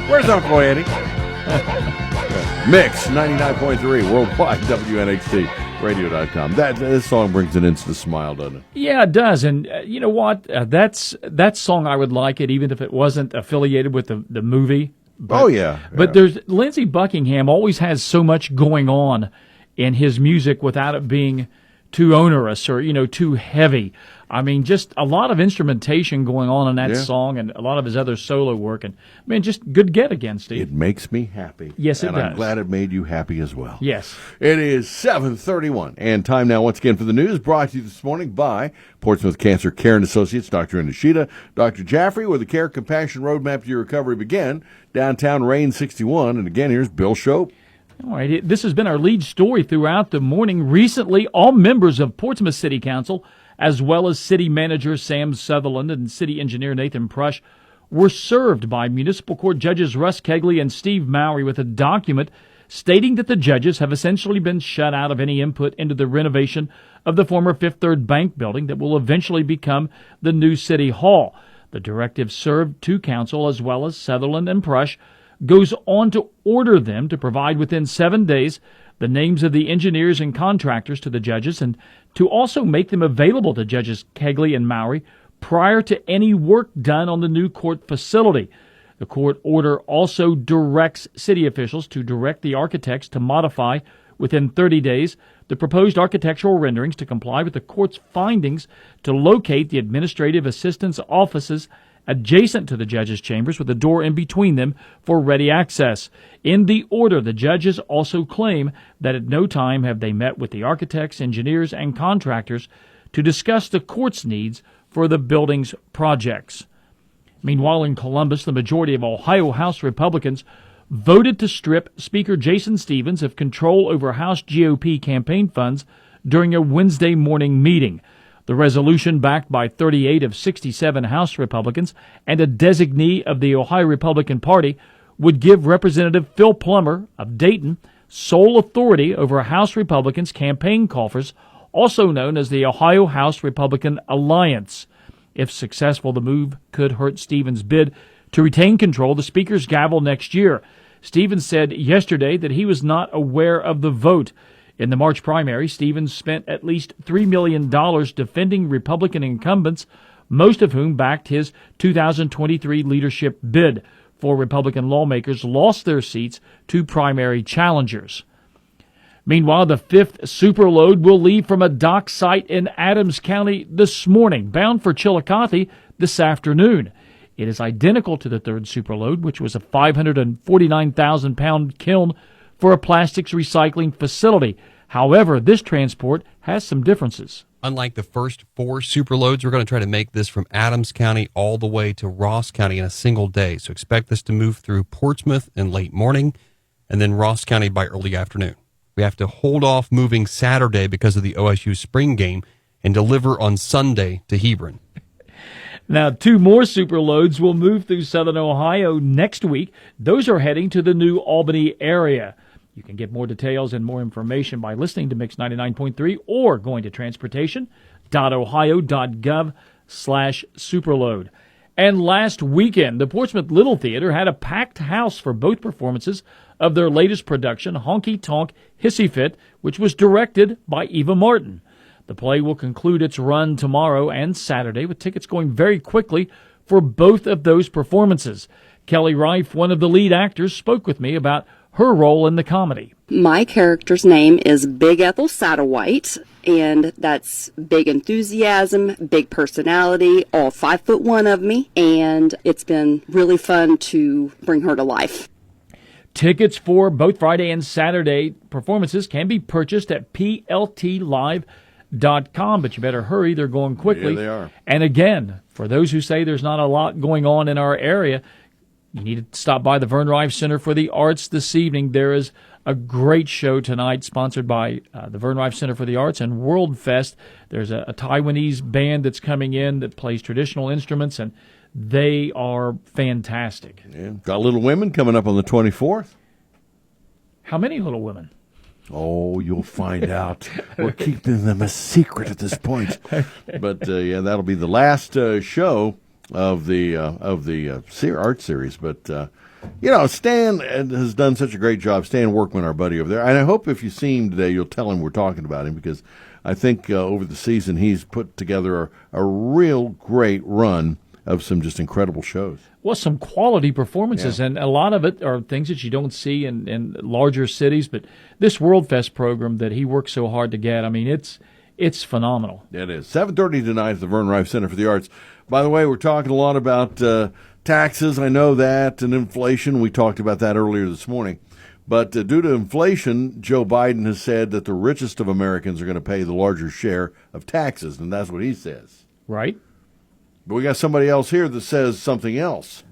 Where's Uncle Eddie? Mix 99.3 worldwide, WNXT radio.com. This song brings an instant smile, doesn't it? Yeah, it does. And you know what? That song, I would like it even if it wasn't affiliated with the movie. But, But there's Lindsey Buckingham always has so much going on in his music without it being too onerous or, too heavy. I mean, just a lot of instrumentation going on in that song and a lot of his other solo work. And, man, just good get again, Steve. It makes me happy. Yes, it does. And I'm glad it made you happy as well. Yes. It is 7:31. And time now once again for the news brought to you this morning by Portsmouth Cancer Care and Associates, Dr. Nishida, Dr. Jaffrey, where the Care Compassion Roadmap to your recovery began. Downtown Rain 61. And again, here's Bill Shope. All right, this has been our lead story throughout the morning. Recently, all members of Portsmouth City Council, as well as City Manager Sam Sutherland and City Engineer Nathan Prush, were served by Municipal Court Judges Russ Kegley and Steve Mowry with a document stating that the judges have essentially been shut out of any input into the renovation of the former Fifth Third Bank building that will eventually become the new City Hall. The directive served to Council as well as Sutherland and Prush goes on to order them to provide within 7 days the names of the engineers and contractors to the judges and to also make them available to Judges Kegley and Mowry prior to any work done on the new court facility. The court order also directs city officials to direct the architects to modify within 30 days the proposed architectural renderings to comply with the court's findings to locate the administrative assistants' offices adjacent to the judges' chambers with a door in between them for ready access. In the order, the judges also claim that at no time have they met with the architects, engineers, and contractors to discuss the court's needs for the building's projects. Meanwhile, in Columbus, the majority of Ohio House Republicans voted to strip Speaker Jason Stephens of control over House GOP campaign funds during a Wednesday morning meeting. The resolution, backed by 38 of 67 House Republicans and a designee of the Ohio Republican Party, would give Representative Phil Plummer of Dayton sole authority over House Republicans' campaign coffers, also known as the Ohio House Republican Alliance. If successful, the move could hurt Stephens' bid to retain control of the Speaker's gavel next year. Stephens said yesterday that he was not aware of the vote. In the March primary, Stephens spent at least $3 million defending Republican incumbents, most of whom backed his 2023 leadership bid. 4 Republican lawmakers lost their seats to primary challengers. Meanwhile, the 5th superload will leave from a dock site in Adams County this morning, bound for Chillicothe this afternoon. It is identical to the 3rd superload, which was a 549,000-pound kiln for a plastics recycling facility. However, this transport has some differences. Unlike the first 4 superloads, we're going to try to make this from Adams County all the way to Ross County in a single day. So expect this to move through Portsmouth in late morning and then Ross County by early afternoon. We have to hold off moving Saturday because of the OSU spring game and deliver on Sunday to Hebron. Now, 2 more superloads will move through southern Ohio next week. Those are heading to the new Albany area. You can get more details and more information by listening to Mix 99.3 or going to transportation.ohio.gov/superload. And last weekend, the Portsmouth Little Theater had a packed house for both performances of their latest production, Honky Tonk Hissy Fit, which was directed by Eva Martin. The play will conclude its run tomorrow and Saturday, with tickets going very quickly for both of those performances. Kelly Reif, one of the lead actors, spoke with me about her role in the comedy. My character's name is Big Ethel Satterwhite, and that's big enthusiasm, big personality, all 5'1" of me, and it's been really fun to bring her to life. Tickets for both Friday and Saturday performances can be purchased at pltlive.com, but you better hurry. They're going quickly. Yeah, they are. And again, for those who say there's not a lot going on in our area, you need to stop by the Vern Rife Center for the Arts this evening. There is a great show tonight sponsored by the Vern Rife Center for the Arts and World Fest. There's a Taiwanese band that's coming in that plays traditional instruments, and they are fantastic. Yeah. Got Little Women coming up on the 24th. How many Little Women? Oh, you'll find out. We're keeping them a secret at this point. But, yeah, that'll be the last show of the art series. But Stan has done such a great job. Stan Workman, our buddy over there, and I hope if you see him today, you'll tell him we're talking about him, because I think over the season he's put together a real great run of some just incredible shows. Well, some quality performances, and a lot of it are things that you don't see in larger cities. But this World Fest program that he worked so hard to get, I mean, it's phenomenal. It is. 7:30 tonight at the Vern Rife Center for the Arts. By the way, we're talking a lot about taxes. I know that, and inflation. We talked about that earlier this morning. But due to inflation, Joe Biden has said that the richest of Americans are going to pay the larger share of taxes, and that's what he says. Right. But we got somebody else here that says something else.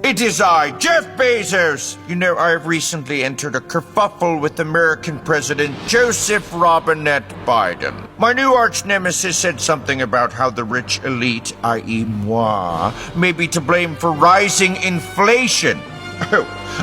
It is I, Jeff Bezos. You know, I've recently entered a kerfuffle with American President Joseph Robinette Biden. My new arch nemesis said something about how the rich elite, i.e. moi, may be to blame for rising inflation.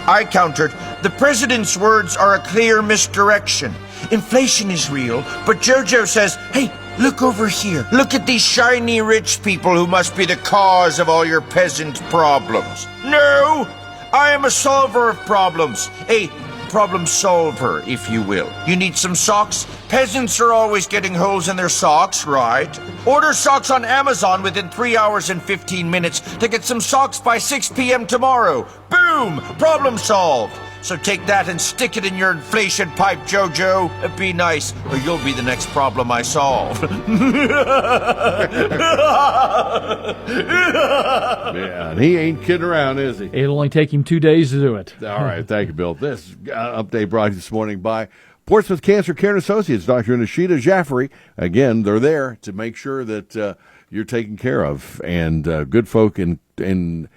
I countered, the president's words are a clear misdirection. Inflation is real, but Jojo says, hey, look over here. Look at these shiny rich people who must be the cause of all your peasant problems. No, I am a solver of problems. A problem solver, if you will. You need some socks? Peasants are always getting holes in their socks, right? Order socks on Amazon within 3 hours and 15 minutes to get some socks by 6 p.m. tomorrow. Boom! Problem solved. So take that and stick it in your inflation pipe, Jojo. Be nice, or you'll be the next problem I solve. Yeah, and he ain't kidding around, is he? It'll only take him 2 days to do it. All right, thank you, Bill. This update brought to you this morning by Portsmouth Cancer Care and Associates, Dr. Nishita Jaffrey. Again, they're there to make sure that you're taken care of, and good folk included,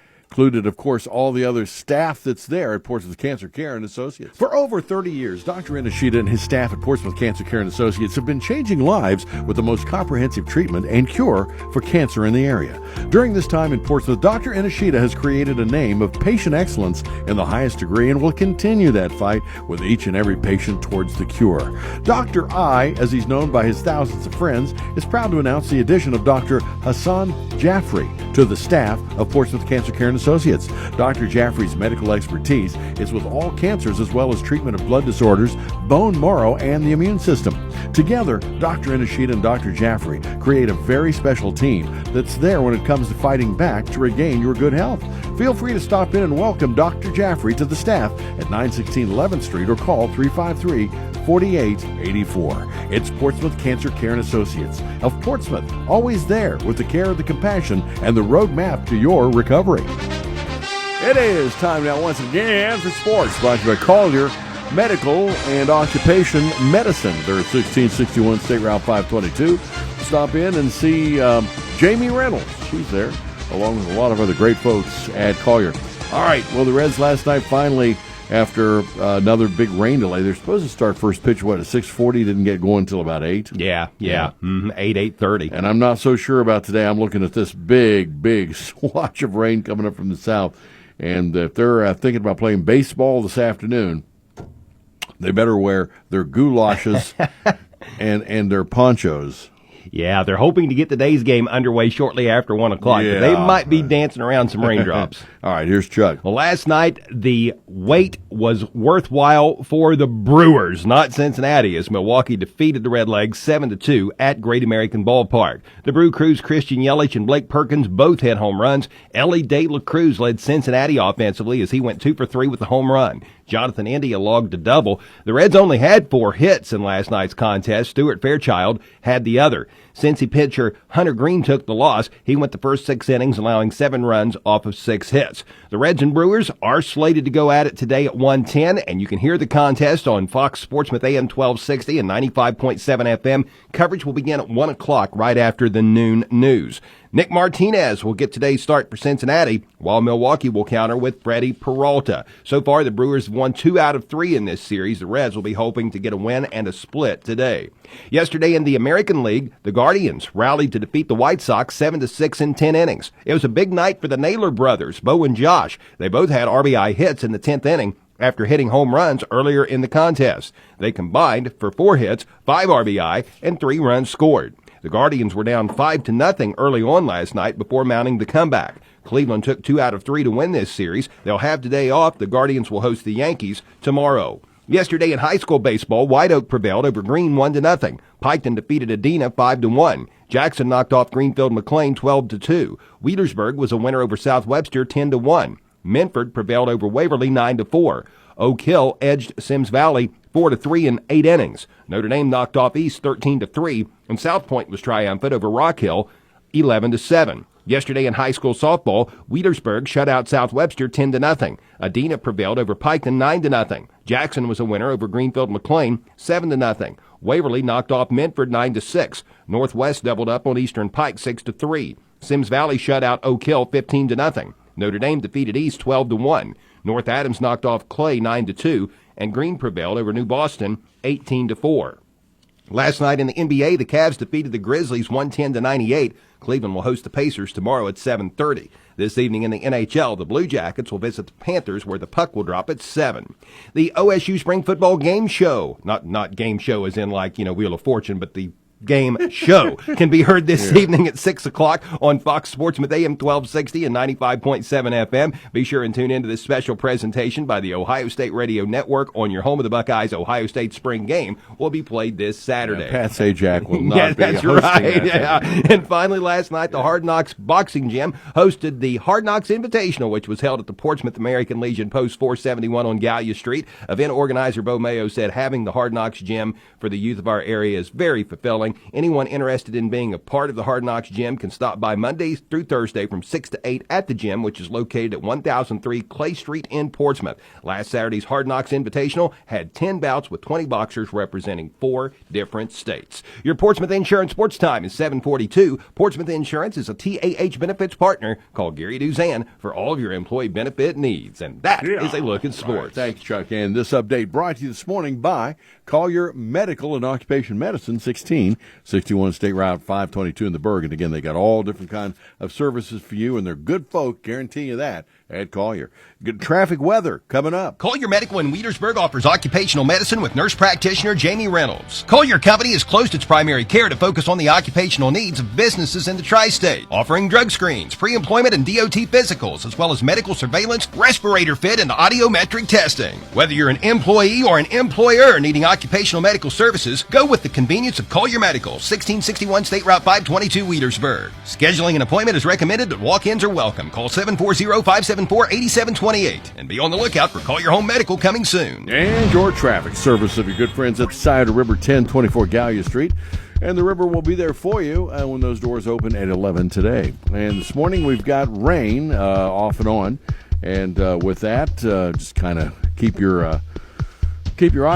of course, all the other staff that's there at Portsmouth Cancer Care and Associates. For over 30 years, Dr. Nishita and his staff at Portsmouth Cancer Care and Associates have been changing lives with the most comprehensive treatment and cure for cancer in the area. During this time in Portsmouth, Dr. Nishita has created a name of patient excellence in the highest degree and will continue that fight with each and every patient towards the cure. Dr. I, as he's known by his thousands of friends, is proud to announce the addition of Dr. Hassan Jaffrey to the staff of Portsmouth Cancer Care and Associates. Dr. Jaffrey's medical expertise is with all cancers as well as treatment of blood disorders, bone marrow, and the immune system. Together, Dr. Nishita and Dr. Jaffrey create a very special team that's there when it comes to fighting back to regain your good health. Feel free to stop in and welcome Dr. Jaffrey to the staff at 916 11th Street or call 353-4884. It's Portsmouth Cancer Care and Associates of Portsmouth, always there with the care, the compassion, and the roadmap to your recovery. It is time now once again for sports, brought to you by Collier Medical and Occupation Medicine. They're at 1661 State Route 522. Stop in and see Jamie Reynolds. She's there, along with a lot of other great folks at Collier. All right, well, the Reds last night finally, after another big rain delay, they're supposed to start first pitch, at 6:40, didn't get going until about 8. Yeah. 8:30. And I'm not so sure about today. I'm looking at this big swatch of rain coming up from the south. And if they're thinking about playing baseball this afternoon, they better wear their goulashes and their ponchos. Yeah, they're hoping to get today's game underway shortly after 1 o'clock. Yeah, They might be dancing around some raindrops. All right, here's Chuck. Well, last night, the wait was worthwhile for the Brewers, not Cincinnati, as Milwaukee defeated the Redlegs 7-2 at Great American Ballpark. The Brew Crew's Christian Yelich and Blake Perkins both had home runs. Ellie De La Cruz led Cincinnati offensively as he went 2 for 3 with a home run. Jonathan India logged a double. The Reds only had 4 hits in last night's contest. Stuart Fairchild had the other. Cincy pitcher Hunter Green took the loss. He went the first 6 innings, allowing 7 runs off of 6 hits. The Reds and Brewers are slated to go at it today at 1:10, and you can hear the contest on Fox Sportsmouth AM 1260 and 95.7 FM. Coverage will begin at 1 o'clock right after the noon news. Nick Martinez will get today's start for Cincinnati, while Milwaukee will counter with Freddie Peralta. So far, the Brewers have won 2 out of 3 in this series. The Reds will be hoping to get a win and a split today. Yesterday in the American League, the Guardians rallied to defeat the White Sox 7-6 in 10 innings. It was a big night for the Naylor brothers, Bo and Josh. They both had RBI hits in the 10th inning after hitting home runs earlier in the contest. They combined for 4 hits, 5 RBI, and 3 runs scored. The Guardians were down 5-0 early on last night before mounting the comeback. Cleveland took 2 out of 3 to win this series. They'll have today off. The Guardians will host the Yankees tomorrow. Yesterday in high school baseball, White Oak prevailed over Green 1-0. Piketon defeated Adena 5-1. Jackson knocked off Greenfield McLean 12-2. Wheelersburg was a winner over South Webster 10-1. Minford prevailed over Waverly 9-4. Oak Hill edged Sims Valley 4-3 in 8 innings. Notre Dame knocked off East 13-3, and South Point was triumphant over Rock Hill 11-7. Yesterday in high school softball, Wheelersburg shut out South Webster 10-0. Adena prevailed over Piketon 9-0. Jackson was a winner over Greenfield McLean 7-0. Waverly knocked off Minford 9-6. Northwest doubled up on Eastern Pike 6-3. Sims Valley shut out Oak Hill 15-0. Notre Dame defeated East 12-1. North Adams knocked off Clay 9-2, and Green prevailed over New Boston 18-4. Last night in the NBA, the Cavs defeated the Grizzlies 110-98. Cleveland will host the Pacers tomorrow at 7:30. This evening in the NHL, the Blue Jackets will visit the Panthers, where the puck will drop at 7. The OSU Spring Football Game Show, not game show as in like, Wheel of Fortune, but the game show can be heard this evening at 6 o'clock on Fox Sports with AM 1260 and 95.7 FM. Be sure and tune into this special presentation by the Ohio State Radio Network on your home of the Buckeyes. Ohio State spring game will be played this Saturday. Yeah, Pat Sajak will not be that's hosting right. that. Yeah. And finally, last night, the Hard Knocks Boxing Gym hosted the Hard Knocks Invitational, which was held at the Portsmouth American Legion Post 471 on Gallia Street. Event organizer Bo Mayo said having the Hard Knocks Gym for the youth of our area is very fulfilling. Anyone interested in being a part of the Hard Knocks Gym can stop by Mondays through Thursday from 6 to 8 at the gym, which is located at 1003 Clay Street in Portsmouth. Last Saturday's Hard Knocks Invitational had 10 bouts with 20 boxers representing 4 different states. Your Portsmouth Insurance Sports Time is 7:42. Portsmouth Insurance is a TAH benefits partner. Call Gary Duzan for all of your employee benefit needs. And that is a look at sports. Right, thanks, Chuck. And this update brought to you this morning by Collier Medical and Occupation Medicine, 1661 State Route 522 in the Berg. And again, they got all different kinds of services for you, and they're good folk, guarantee you that, at Collier. Good traffic weather coming up. Collier Medical in Wheelersburg offers occupational medicine with nurse practitioner Jamie Reynolds. Collier Company has closed its primary care to focus on the occupational needs of businesses in the tri-state, offering drug screens, pre-employment and DOT physicals, as well as medical surveillance, respirator fit, and audiometric testing. Whether you're an employee or an employer needing occupational medical services, go with the convenience of Collier Medical, 1661 State Route 522, Wheelersburg. Scheduling an appointment is recommended, but walk-ins are welcome. Call 740-574-8728 and be on the lookout for Collier Home Medical coming soon. And your traffic service of your good friends at the side of River 1024 Gallia Street. And the river will be there for you when those doors open at 11 today. And this morning we've got rain off and on. And with that, just kind of keep your eye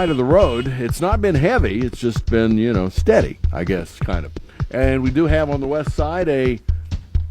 to the road. It's not been heavy. It's just been, steady, I guess, kind of. And we do have on the west side a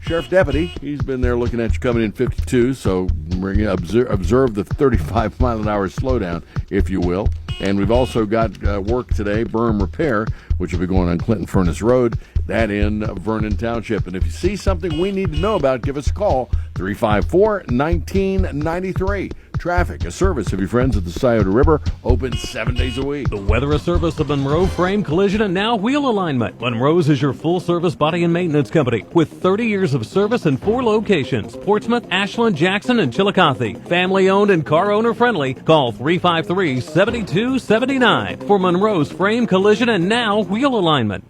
sheriff's deputy. He's been there looking at you coming in 52, so observe the 35-mile-an-hour slowdown, if you will. And we've also got work today, berm repair, which will be going on Clinton Furnace Road, that in Vernon Township. And if you see something we need to know about, give us a call, 354-1993. Traffic, a service of your friends at the Scioto River, open 7 days a week. The weather, a service of Monroe Frame Collision and now Wheel Alignment. Monroe's is your full-service body and maintenance company with 30 years of service in 4 locations: Portsmouth, Ashland, Jackson, and Chillicothe. Family-owned and car owner-friendly. Call 353-7279 for Monroe's Frame Collision and now Wheel Alignment.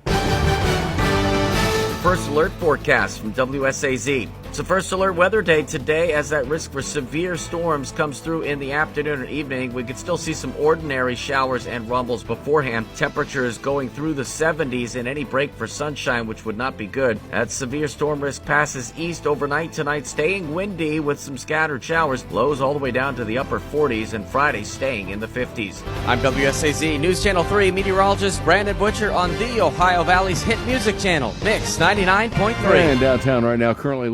First alert forecast from WSAZ. It's a first alert weather day today as that risk for severe storms comes through in the afternoon and evening. We could still see some ordinary showers and rumbles beforehand. Temperatures going through the 70s and any break for sunshine, which would not be good. That severe storm risk passes east overnight tonight, staying windy with some scattered showers. Lows all the way down to the upper 40s, and Friday staying in the 50s. I'm WSAZ News Channel 3 meteorologist Brandon Butcher on the Ohio Valley's hit music channel, Mix 99.3. And downtown right now, currently looking